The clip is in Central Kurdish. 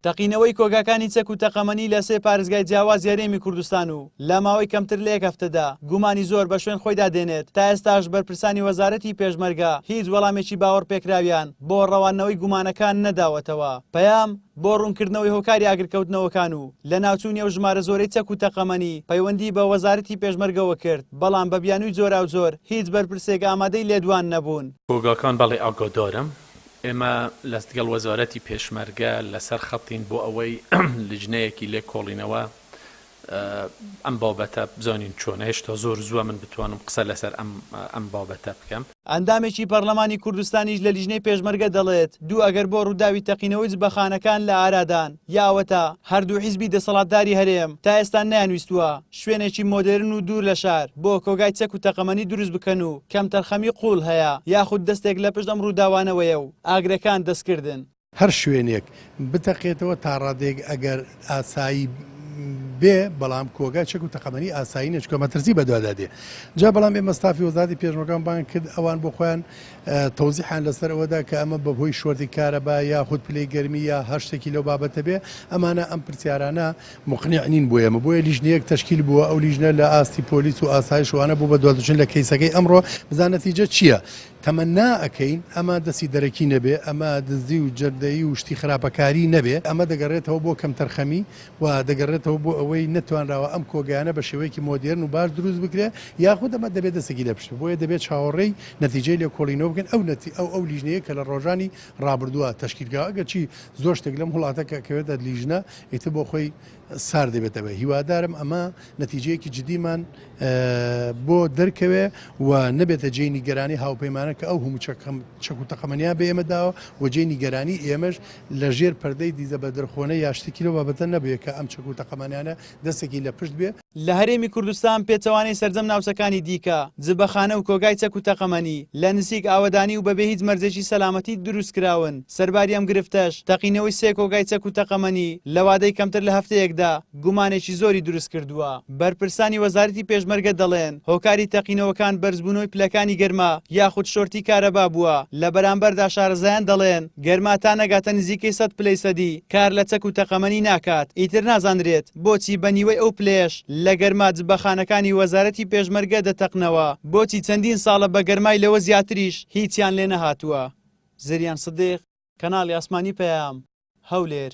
تەقینەوەی کۆگاکانی چەک و تەقەمەنی لە سێ پارێزگای جیاواز یاریێمی کوردستان و لە ماوەی کەمتر لە یەک هەفتەدا گومانی زۆر بە شوێن خۆی دادێنێت تا ئێستاش بەرپرسانی وەزارەتی پێشمەرگە هیچ وەڵامێکی باوەڕ پێکراویان بۆ ڕەوانەوەی گومانەکان نەداوەتەوە. پەیام بۆ ڕوونکردنەوەی هۆکاری ئاگرکەوتنەوەکان و لە ناوچوونی ئەو ژمارە زۆرەی چەک و تەقەمەنی پەیوەندی بە وەزارەتی پێشمەرگەوە کرد، بەڵام بە بیانووی جۆرا و زۆر هیچ بەرپرسێک ئامادەی لێدوان نەبوون. کۆگاکان بەڵێ ئاگادارم ئێمە لەگەڵ وەزارەتی پێشمەرگە لەسەر خەڵتین بۆ ئەوەی لیژنەیەکی لێ کۆڵینەوە ئەم بابەتە بزانین چۆنە. هێشتا زۆر زووە من بتوانم قسە لەسەر ئەم بابەتە بکەم. ئەندامێکی پەرلەمانی کوردستانیش لە لیژنەی پێشمەرگە دەڵێت دوو ئەگەر بۆ ڕووداوی تەقینەوەی جبەخانەکان لە ئارادان یاوەتە هەردوو حیزبی دەسەڵاتداری هەرێم تا ئێستا نەیانویستووە شوێنێکی مۆدرن و دوور لە شار بۆ کۆگای چەک و تەقەمەنی دروست بکەن و کەم تەرخەمی قوڵ هەیە یاخود دەستێک لە پشت ئەم ڕووداوانەوەیە و ئاگرەکان دەستکردن. هەر شوێنێک بتەقێتەوە تا ڕادێک ئەگەر ئاسایی بێ بەڵام کۆگای چەک و تەقەمەنی ئاسایی نەچکۆ مەترسی بەدوادادێ. جا بەڵام ئێمە ستافی وەزارەتی پێشمەرگەمان بان کرد ئەوان بۆ خۆیان تەوزیحان لەسەر ئەوەدا کە ئەمە بەهۆی شۆرتی کارەبا یا خود پلەی گەرمی یا هەر شتێکی لەو بابەتە بێ ئەمانە ئەم پرسیارانە مقنیع نین بۆ ئێمە بۆیە لیژنەیەک تەشکیل بووە. ئەو لیژنە لە ئاستی پۆلیس و ئاسایش وانە بوو بە دوادچن لە کەیسەکەی ئەمڕۆ بزان نەتیجە چییە. تەمەنا ئەەکەین ئەمە دەستی دەرەکی نەبێ، ئەمە دزدی و جەردەیی و شتی خراپەکاری نەبێ، ئەمە دەگەڕێتەوە بۆ کەم تەرخەمی و دەگەڕێتەوە بۆ ئەوەی نەتوانراوە ئەم کۆگایانە بە شێوەیەکی مۆدرن و باش دروست بکرێ یاخود ئەمە دەبێت دەستێکی لە پشت بۆیە دەبێت چاوەڕێی نەتیجەی لێ کۆڵینەوە بکەن ئەو لیژنەیە کە لە ڕۆژانی ڕابردووە تەشکیلکراوە. ئەگەر چی زۆر شتێک لەم وڵاتە کەوێتە لیژنە ئیتر بۆ خۆی سار دەبێتەوە. هیوادارم ئەمە نەتیجەیەکی جدیمان بۆ دەرکەوێ و نەبێتە جێی نیگەرانی هاوپەیمانە کە ئەو هەموو چەک و تەقەمەنیان بە ئێمەداوە و جێی نیگەرانی ئێمەش لە ژێر پەردەی دیزە بە دەرخۆنە یا شتێکی لەو بابەتە نەبێت کە ئەم چەک و تەقەمەنیانە دەستێکی لە پشت بێ. لە هەرێمی کوردستان پێچەوانەی سەرجەم ناوچەکانی دیکە جبەخانە و کۆگای چەک و تەقەمەنی لە نزیک ئاوەدانی و بەبێ هیچ مەرجێکی سەلامەتی دروستکراون. سەرباری ئەم گرفتەش تەقینەوەی سێ کۆگای چەک و تەقەمەنی لە وادەی کەمتر لە هەفتەیەکدا گومانێکی زۆری دروست کردووە. بەرپرسانی وەزارەتی پێشمەرگە دەڵێن هۆکاری تەقینەوەکان بەرزبوونەوەی پلەکانی گەرما یاخود شۆرتی کارەبا بووە. لە بەرامبەردا شارەزایان دەڵێن گەرما تا نەگاتە نزیکەی 100 پلەی سەدی کار لە چەک و تەقەمەنی ناکات. ئیتر نازانرێت بۆچی بەنیوەی ئەو پلێش لە گەرما جبەخانەکانی وەزارەتی پێشمەرگە دەتەقنەوە، بۆچی چەندین ساڵە بە گەرمای لەوە زیاتریش هیچیان لێ نەهاتووە. زریان سدیق، کەناڵی ئاسمانی پەیام، هەولێر.